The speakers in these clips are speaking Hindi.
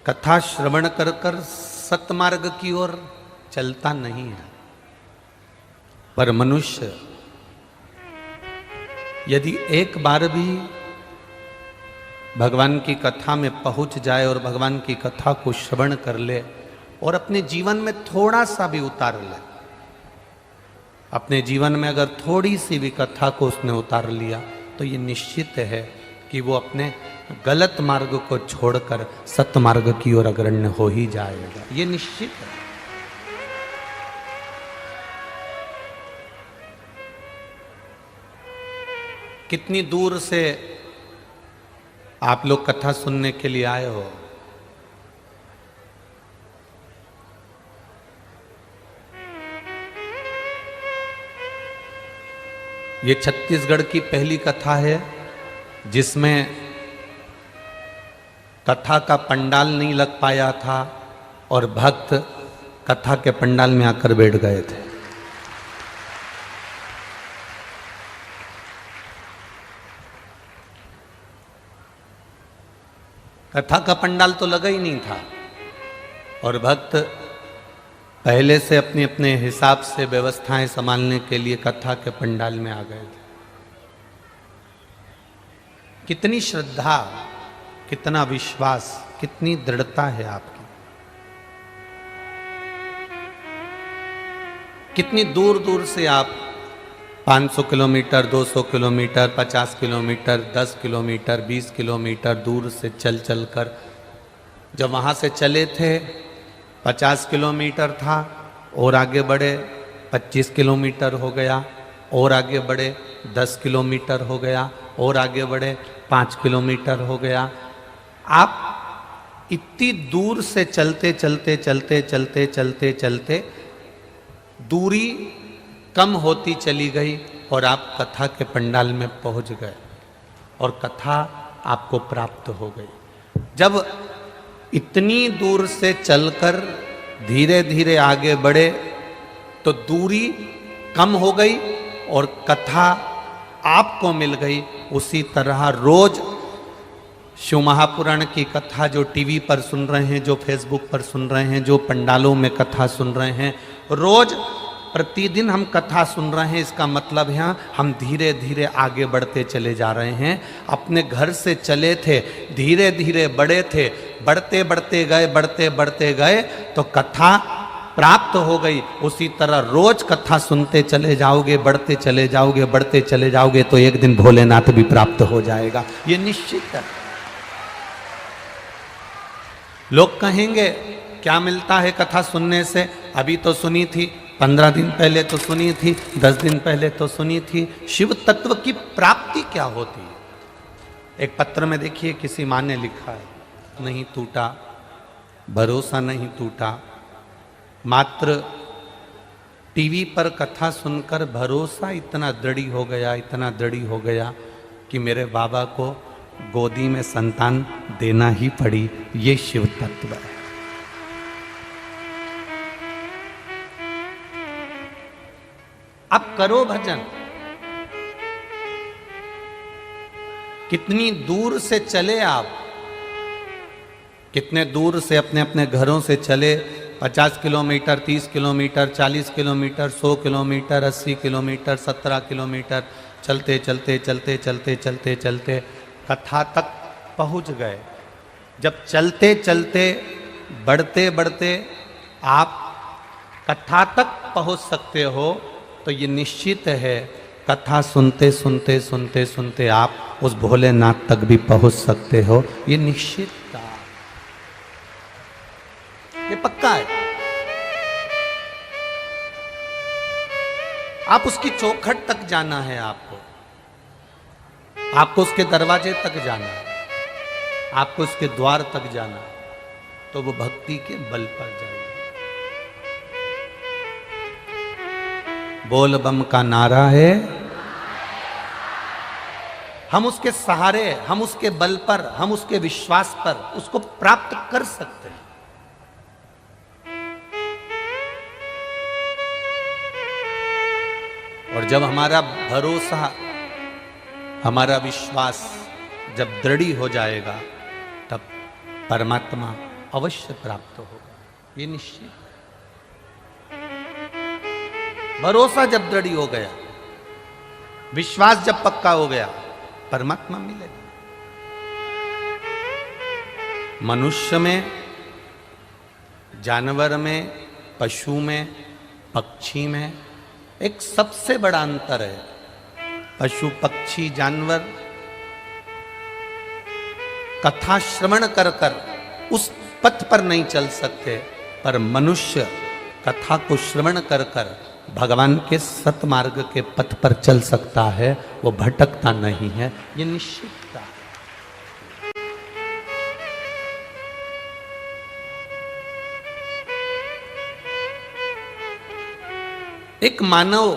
कथा श्रवण कर कर सतमार्ग की ओर चलता नहीं है। पर मनुष्य यदि एक बार भी भगवान की कथा में पहुंच जाए और भगवान की कथा को श्रवण कर ले और अपने जीवन में थोड़ा सा भी उतार ले, अपने जीवन में अगर थोड़ी सी भी कथा को उसने उतार लिया तो ये निश्चित है कि वो अपने गलत मार्ग को छोड़कर सतमार्ग की ओर अग्रण्य हो ही जाएगा। ये निश्चित है। कितनी दूर से आप लोग कथा सुनने के लिए आए हो? ये छत्तीसगढ़ की पहली कथा है जिसमें कथा का पंडाल नहीं लग पाया था और भक्त कथा के पंडाल में आकर बैठ गए थे। कथा का पंडाल तो लगा ही नहीं था और भक्त पहले से अपने अपने हिसाब से व्यवस्थाएं संभालने के लिए कथा के पंडाल में आ गए थे। कितनी श्रद्धा, कितना विश्वास, कितनी दृढ़ता है आपकी। कितनी दूर दूर से आप 500 kilometre, 200 kilometre, 50 kilometre, 10 kilometre, 20 kilometre दूर से चल चल कर, जब वहाँ से चले थे 50 किलोमीटर था और आगे बढ़े 25 किलोमीटर हो गया और आगे बढ़े 10 किलोमीटर हो गया और आगे बढ़े 5 किलोमीटर हो गया। आप इतनी दूर से चलते चलते चलते चलते चलते चलते दूरी कम होती चली गई और आप कथा के पंडाल में पहुंच गए और कथा आपको प्राप्त हो गई। जब इतनी दूर से चलकर धीरे धीरे आगे बढ़े तो दूरी कम हो गई और कथा आपको मिल गई। उसी तरह रोज शिव महापुराण की कथा जो टीवी पर सुन रहे हैं, जो फेसबुक पर सुन रहे हैं, जो पंडालों में कथा सुन रहे हैं, रोज प्रतिदिन हम कथा सुन रहे हैं। इसका मतलब है हम धीरे धीरे आगे बढ़ते चले जा रहे हैं। अपने घर से चले थे, धीरे धीरे बढ़े थे, बढ़ते बढ़ते गए, बढ़ते बढ़ते गए तो कथा प्राप्त हो गई। उसी तरह रोज कथा सुनते चले जाओगे, बढ़ते चले जाओगे, बढ़ते चले जाओगे तो एक दिन भोलेनाथ भी प्राप्त हो जाएगा। ये निश्चित है। लोग कहेंगे क्या मिलता है कथा सुनने से? अभी तो सुनी थी, 15 दिन पहले तो सुनी थी, 10 दिन पहले तो सुनी थी। शिव तत्व की प्राप्ति क्या होती है? एक पत्र में देखिए किसी माँ ने लिखा है, नहीं टूटा, भरोसा नहीं टूटा, मात्र टीवी पर कथा सुनकर भरोसा इतना दृढ़ हो गया, इतना दृढ़ हो गया कि मेरे बाबा को गोदी में संतान देना ही पड़ी। ये शिव तत्व है। अब करो भजन। कितनी दूर से चले आप, कितने दूर से अपने अपने घरों से चले। 50 kilometre, 30 kilometre, 40 kilometre, 100 kilometre, 80 kilometre, 17 kilometre चलते चलते चलते चलते चलते चलते कथा तक पहुंच गए। जब चलते चलते बढ़ते बढ़ते आप कथा तक पहुंच सकते हो तो ये निश्चित है कथा सुनते सुनते सुनते सुनते आप उस भोलेनाथ तक भी पहुंच सकते हो। ये निश्चित था, ये पक्का है। आप उसकी चौखट तक जाना है, आपको उसके दरवाजे तक जाना है, आपको उसके द्वार तक जाना है, तो वो भक्ति के बल पर जाना। बोल बम का नारा है, हम उसके सहारे, हम उसके बल पर, हम उसके विश्वास पर उसको प्राप्त कर सकते हैं। और जब हमारा भरोसा, हमारा विश्वास जब दृढ़ हो जाएगा तब परमात्मा अवश्य प्राप्त होगा, ये निश्चित। भरोसा जब दृढ़ हो गया, विश्वास जब पक्का हो गया, परमात्मा मिलेगा। मनुष्य में, जानवर में, पशु में, पक्षी में एक सबसे बड़ा अंतर है। पशु, पक्षी, जानवर कथा श्रवण कर कर उस पथ पर नहीं चल सकते, पर मनुष्य कथा को श्रवण कर कर भगवान के सतमार्ग के पथ पर चल सकता है, वो भटकता नहीं है, ये निश्चितता है। एक मानव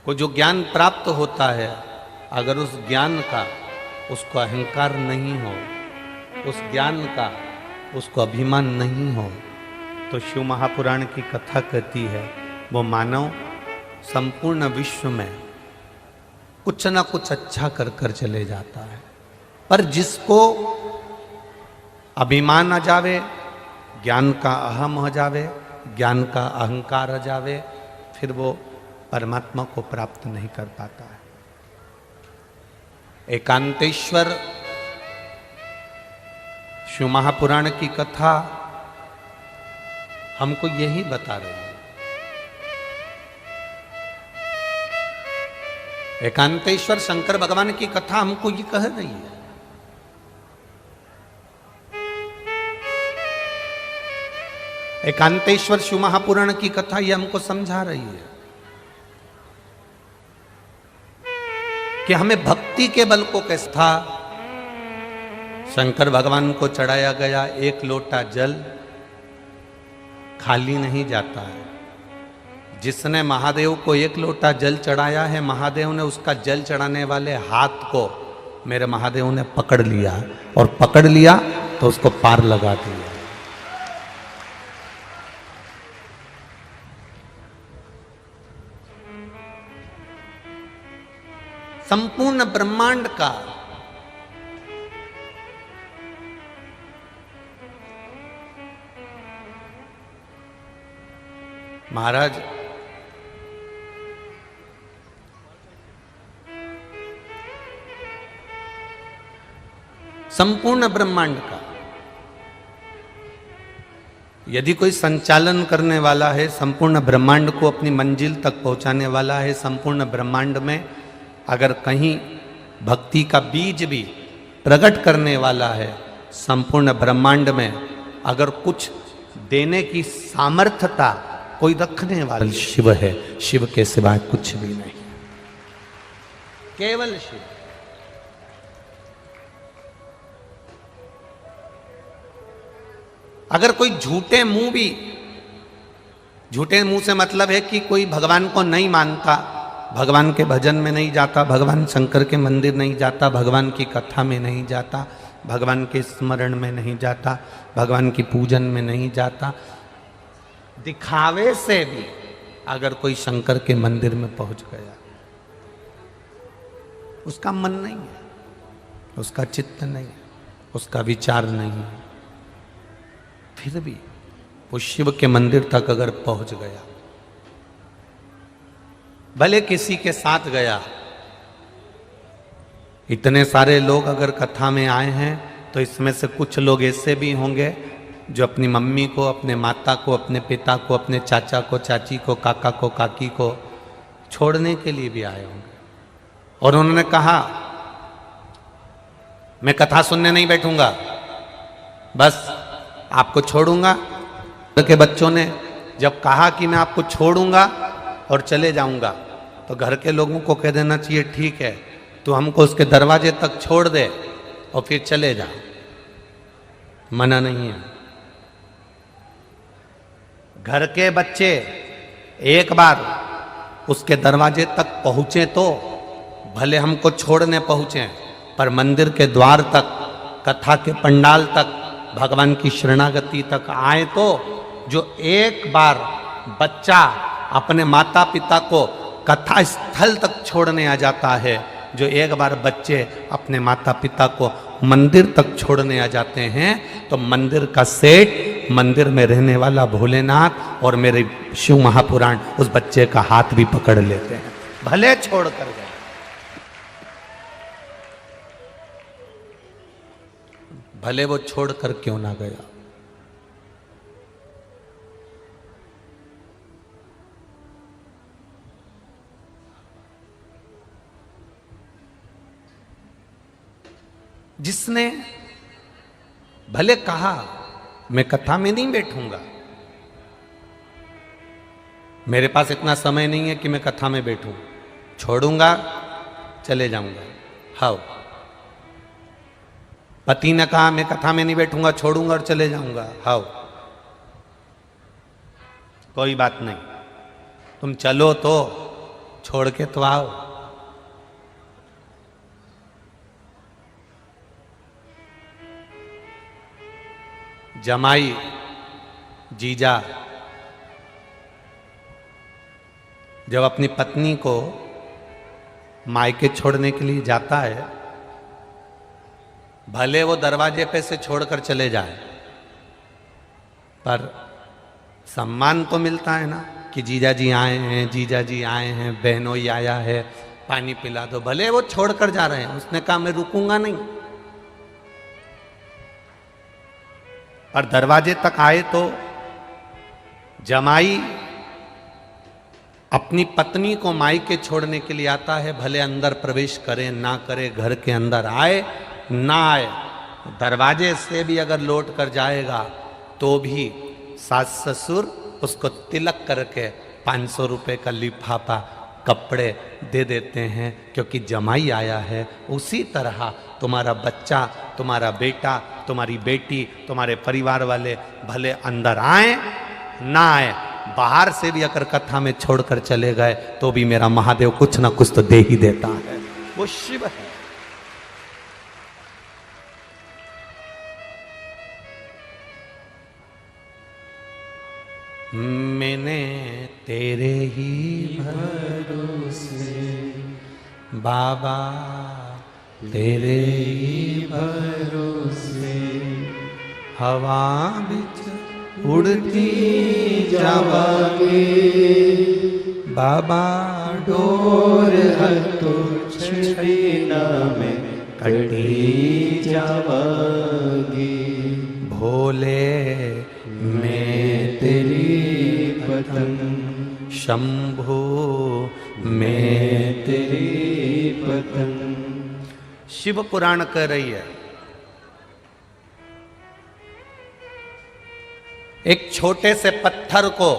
को जो ज्ञान प्राप्त होता है, अगर उस ज्ञान का उसको अहंकार नहीं हो, उस ज्ञान का उसको अभिमान नहीं हो, तो शिव महापुराण की कथा कहती है वो मानव संपूर्ण विश्व में कुछ ना कुछ अच्छा कर कर चले जाता है। पर जिसको अभिमान आ जावे, ज्ञान का अहम हो जावे, ज्ञान का अहंकार आ जावे, फिर वो परमात्मा को प्राप्त नहीं कर पाता है। एकांतेश्वर शिव महापुराण की कथा हमको यही बता रही है। एकांतेश्वर शंकर भगवान की कथा हमको ये कह रही है। एकांतेश्वर शिव महापुराण की कथा ये हमको समझा रही है कि हमें भक्ति के बल को कैसा था। शंकर भगवान को चढ़ाया गया एक लोटा जल खाली नहीं जाता है। जिसने महादेव को एक लोटा जल चढ़ाया है, महादेव ने उसका जल चढ़ाने वाले हाथ को मेरे महादेव ने पकड़ लिया, और पकड़ लिया तो उसको पार लगा दिया। संपूर्ण ब्रह्मांड का महाराज संपूर्ण ब्रह्मांड का यदि कोई संचालन करने वाला है, संपूर्ण ब्रह्मांड को अपनी मंजिल तक पहुंचाने वाला है, संपूर्ण ब्रह्मांड में अगर कहीं भक्ति का बीज भी प्रकट करने वाला है, संपूर्ण ब्रह्मांड में अगर कुछ देने की सामर्थ्यता कोई रखने वाला शिव है। शिव के सिवाय कुछ भी नहीं, केवल शिव। अगर कोई झूठे मुंह से मतलब है कि कोई भगवान को नहीं मानता, भगवान के भजन में नहीं जाता, भगवान शंकर के मंदिर नहीं जाता, भगवान की कथा में नहीं जाता, भगवान के स्मरण में नहीं जाता, भगवान की पूजन में नहीं जाता, दिखावे से भी अगर कोई शंकर के मंदिर में पहुंच गया, उसका मन नहीं है, उसका चित्त नहीं है, उसका विचार नहीं है, फिर भी वो शिव के मंदिर तक अगर पहुंच गया, भले किसी के साथ गया। इतने सारे लोग अगर कथा में आए हैं तो इसमें से कुछ लोग ऐसे भी होंगे जो अपनी मम्मी को, अपने माता को, अपने पिता को, अपने चाचा को, चाची को, काका को, काकी को छोड़ने के लिए भी आए होंगे, और उन्होंने कहा मैं कथा सुनने नहीं बैठूंगा, बस आपको छोड़ूंगा। के बच्चों ने जब कहा कि मैं आपको छोड़ूंगा और चले जाऊंगा, तो घर के लोगों को कह देना चाहिए ठीक है, तो हमको उसके दरवाजे तक छोड़ दे और फिर चले जा, मना नहीं है। घर के बच्चे एक बार उसके दरवाजे तक पहुंचे तो भले हमको छोड़ने पहुंचे, पर मंदिर के द्वार तक, कथा के पंडाल तक, भगवान की शरणागति तक आए तो जो एक बार बच्चा अपने माता पिता को कथा स्थल तक छोड़ने आ जाता है, जो एक बार बच्चे अपने माता पिता को मंदिर तक छोड़ने आ जाते हैं तो मंदिर का सेठ, मंदिर में रहने वाला भोलेनाथ और मेरे शिव महापुराण उस बच्चे का हाथ भी पकड़ लेते हैं, भले छोड़ कर गए। भले वो छोड़ कर क्यों ना गया। जिसने भले कहा मैं कथा में नहीं बैठूंगा, मेरे पास इतना समय नहीं है कि मैं कथा में बैठूं, छोड़ूंगा चले जाऊंगा। हाउ पति ने कहा मैं कथा में नहीं बैठूंगा, छोड़ूंगा और चले जाऊंगा। हाउ कोई बात नहीं, तुम चलो तो छोड़ के तो आओ। जमाई जीजा जब अपनी पत्नी को मायके छोड़ने के लिए जाता है, भले वो दरवाजे पे से छोड़कर चले जाए, पर सम्मान तो मिलता है ना कि जीजा जी आए हैं, जीजा जी आए हैं, बहनोई आया है, पानी पिला दो। भले वो छोड़कर जा रहे हैं, उसने कहा मैं रुकूंगा नहीं, और दरवाजे तक आए तो जमाई अपनी पत्नी को मायके छोड़ने के लिए आता है, भले अंदर प्रवेश करे ना करे, घर के अंदर आए ना आए, दरवाजे से भी अगर लौट कर जाएगा तो भी सास ससुर उसको तिलक करके 500 रुपए का लिफाफा कपड़े दे देते हैं, क्योंकि जमाई आया है। उसी तरह तुम्हारा बच्चा, तुम्हारा बेटा, तुम्हारी बेटी, तुम्हारे परिवार वाले भले अंदर आए ना आए, बाहर से भी अगर कथा में छोड़कर चले गए तो भी मेरा महादेव कुछ ना कुछ तो दे ही देता है। वो शिव है। मैंने तेरे ही भरोसे बाबा, तेरे ही भरोसे हवा बिच उड़ती जावांगे बाबा, डोर हटो छड़ीना में कटी जावांगी। भोले मैं तेरी पतंग, शंभो मैं तेरी पतंग। शिव पुराण कह रही है, एक छोटे से पत्थर को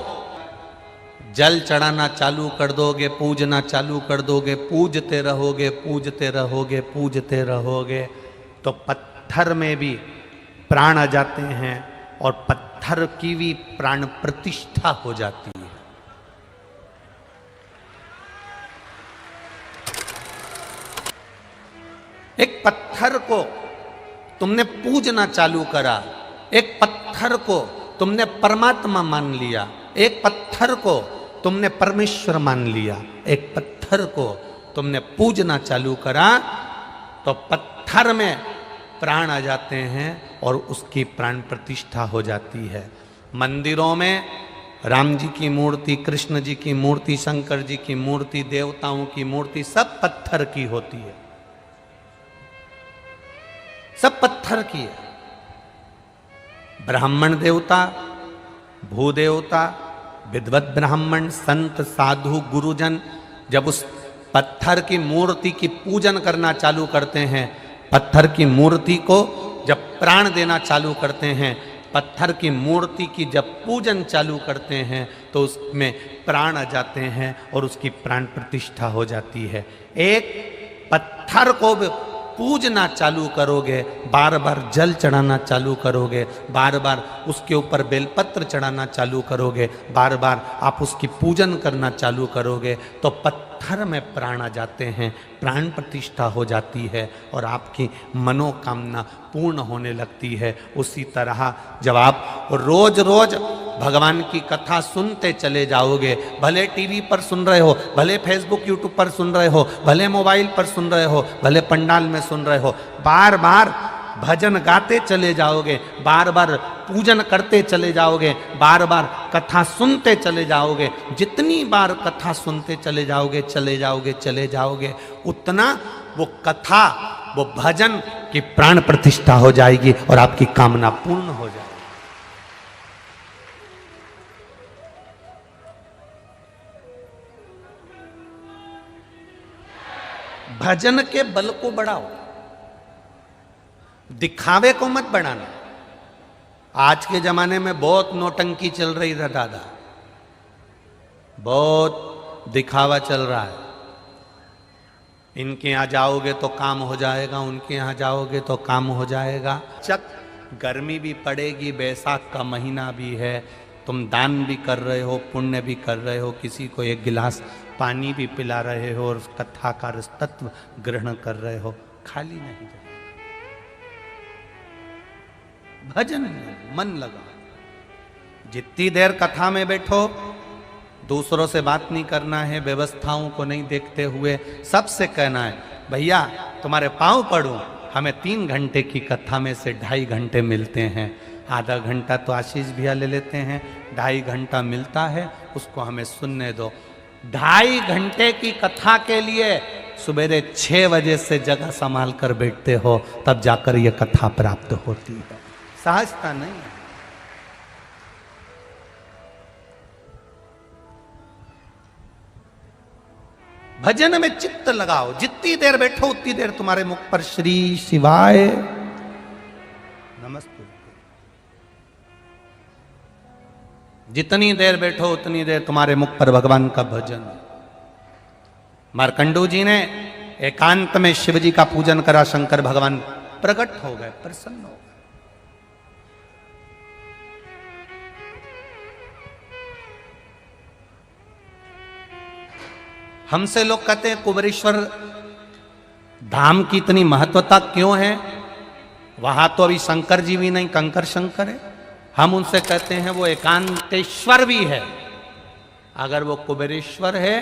जल चढ़ाना चालू कर दोगे, पूजना चालू कर दोगे, पूजते रहोगे, पूजते रहोगे, पूजते रहोगे, तो पत्थर में भी प्राण आ जाते हैं और पत्थर की भी प्राण प्रतिष्ठा हो जाती है। एक पत्थर को तुमने पूजना चालू करा, एक पत्थर को तुमने परमात्मा मान लिया, एक पत्थर को तुमने परमेश्वर मान लिया, एक पत्थर को तुमने पूजना चालू करा तो पत्थर में प्राण आ जाते हैं और उसकी प्राण प्रतिष्ठा हो जाती है। मंदिरों में राम जी की मूर्ति, कृष्ण जी की मूर्ति, शंकर जी की मूर्ति, देवताओं की मूर्ति सब पत्थर की होती है, सब पत्थर की है। ब्राह्मण देवता, भूदेवता, विद्वत ब्राह्मण, संत, साधु, गुरुजन जब उस पत्थर की मूर्ति की पूजन करना चालू करते हैं, पत्थर की मूर्ति को जब प्राण देना चालू करते हैं, पत्थर की मूर्ति की जब पूजन चालू करते हैं तो उसमें प्राण आ जाते हैं और उसकी प्राण प्रतिष्ठा हो जाती है। एक पत्थर को पूजना चालू करोगे, बार बार जल चढ़ाना चालू करोगे, बार बार उसके ऊपर बेलपत्र चढ़ाना चालू करोगे, बार बार आप उसकी पूजन करना चालू करोगे तो पत्थर में प्राण आ जाते हैं, प्राण प्रतिष्ठा हो जाती है और आपकी मनोकामना पूर्ण होने लगती है। उसी तरह जब आप रोज रोज भगवान की कथा सुनते चले जाओगे। भले टीवी पर सुन रहे हो, भले फेसबुक यूट्यूब पर सुन रहे हो, भले मोबाइल पर सुन रहे हो, भले पंडाल में सुन रहे हो, बार बार भजन गाते चले जाओगे, बार बार पूजन करते चले जाओगे, बार बार कथा सुनते चले जाओगे। जितनी बार कथा सुनते चले जाओगे चले जाओगे उतना वो कथा, वो भजन की प्राण प्रतिष्ठा हो जाएगी और आपकी कामना पूर्ण हो जाएगी। भजन के बल को बढ़ाओ, दिखावे को मत बढ़ाना। आज के जमाने में बहुत नौटंकी चल रही है दादा, बहुत दिखावा चल रहा है। इनके यहाँ जाओगे तो काम हो जाएगा, उनके यहाँ जाओगे तो काम हो जाएगा। चक गर्मी भी पड़ेगी, बैसाख का महीना भी है, तुम दान भी कर रहे हो, पुण्य भी कर रहे हो, किसी को एक गिलास पानी भी पिला रहे हो और कथा का तत्व ग्रहण कर रहे हो, खाली नहीं जाए। भजन में मन लगा, जितनी देर कथा में बैठो, दूसरों से बात नहीं करना है, व्यवस्थाओं को नहीं देखते हुए सबसे कहना है भैया तुम्हारे पांव पड़ूं। हमें 3 घंटे की कथा में से 2.5 घंटे मिलते हैं, आधा घंटा तो आशीष भैया ले लेते हैं, 2.5 घंटा मिलता है, उसको हमें सुनने दो। 2.5 घंटे की कथा के लिए सवेरे 6 बजे से जगह संभाल कर बैठते हो, तब जाकर यह कथा प्राप्त होती है, सहजता नहीं है। भजन में चित्त लगाओ, जितनी देर बैठो उतनी देर तुम्हारे मुख पर श्री शिवाय नमस्ते। जितनी देर बैठो उतनी देर तुम्हारे मुख पर भगवान का भजन। मार्कंडू जी ने एकांत में शिव जी का पूजन करा, शंकर भगवान प्रकट हो गए, प्रसन्न हो गए। हमसे लोग कहते हैं कुबेरेश्वर धाम की इतनी महत्वता क्यों है, वहां तो अभी शंकर जी भी नहीं, कंकर शंकर है। हम उनसे कहते हैं वो एकांतेश्वर भी है। अगर वो कुबेरेश्वर है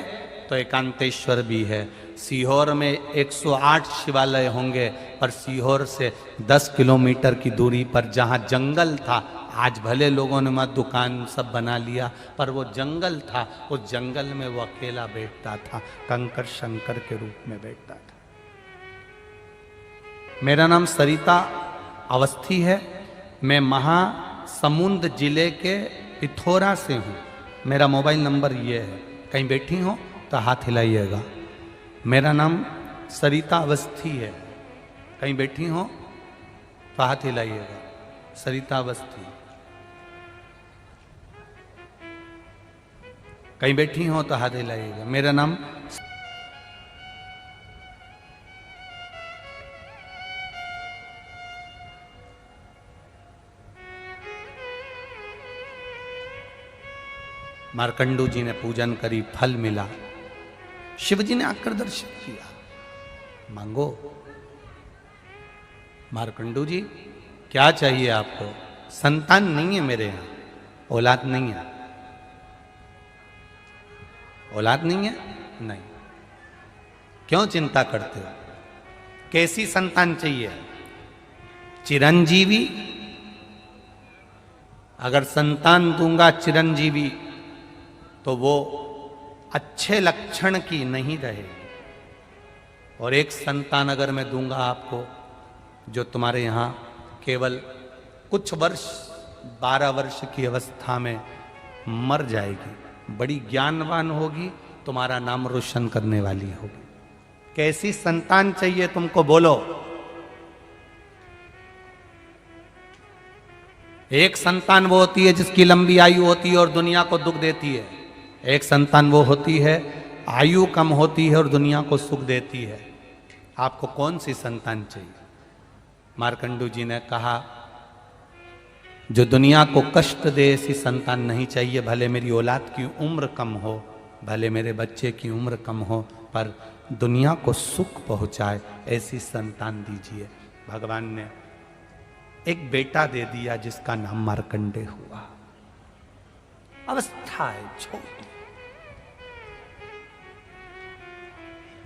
तो एकांतेश्वर भी है। सीहोर में 108 शिवालय होंगे, पर सीहोर से 10 किलोमीटर की दूरी पर जहाँ जंगल था, आज भले लोगों ने मत दुकान सब बना लिया, पर वो जंगल था, उस जंगल में वो अकेला बैठता था, कंकर शंकर के रूप में बैठता था। मेरा नाम सरिता अवस्थी है, मैं महासमुंद जिले के पिथौरा से हूँ। मेरा मोबाइल नंबर ये है, कहीं बैठी हो तो हाथ हिलाइएगा। मेरा नाम सरिता अवस्थी है, कहीं बैठी हो तो हाथ हिलाइएगा। सरिता अवस्थी, कहीं बैठी हो तो हाथ हिलाइएगा। मेरा नाम मार्कंडू जी ने पूजन करी, फल मिला। शिव जी ने आकर दर्शन किया, मांगो। मार्कंडू जी क्या चाहिए आपको? संतान नहीं है मेरे यहां, औलाद नहीं है। औलाद नहीं है? नहीं। क्यों चिंता करते हो? कैसी संतान चाहिए? चिरंजीवी। अगर संतान दूंगा चिरंजीवी तो वो अच्छे लक्षण की नहीं रहेगी। और एक संतान अगर मैं दूंगा आपको जो तुम्हारे यहाँ केवल कुछ वर्ष 12 वर्ष की अवस्था में मर जाएगी, बड़ी ज्ञानवान होगी, तुम्हारा नाम रोशन करने वाली होगी। कैसी संतान चाहिए तुमको, बोलो। एक संतान वो होती है जिसकी लंबी आयु होती है और दुनिया को दुख देती है। एक संतान वो होती है आयु कम होती है और दुनिया को सुख देती है। आपको कौन सी संतान चाहिए? मार्कंडू जी ने कहा जो दुनिया को कष्ट दे ऐसी संतान नहीं चाहिए। भले मेरी औलाद की उम्र कम हो, भले मेरे बच्चे की उम्र कम हो, पर दुनिया को सुख पहुंचाए ऐसी संतान दीजिए। भगवान ने एक बेटा दे दिया जिसका नाम मार्कंडे हुआ। अवस्था है छोटी।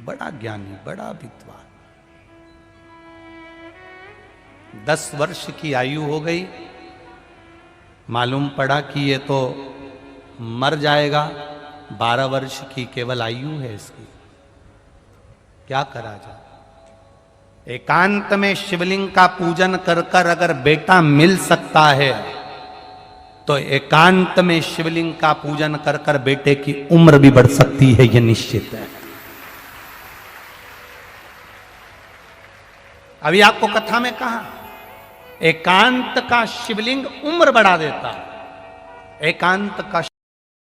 बड़ा ज्ञानी, बड़ा विद्वान, 10 वर्ष की आयु हो गई, मालूम पड़ा कि ये तो मर जाएगा। 12 वर्ष की केवल आयु है इसकी, क्या करा जाए। एकांत में शिवलिंग का पूजन कर कर अगर बेटा मिल सकता है तो एकांत में शिवलिंग का पूजन कर कर बेटे की उम्र भी बढ़ सकती है, यह निश्चित है। अभी आपको कथा में कहा, एकांत का शिवलिंग उम्र बढ़ा देता है, एकांत का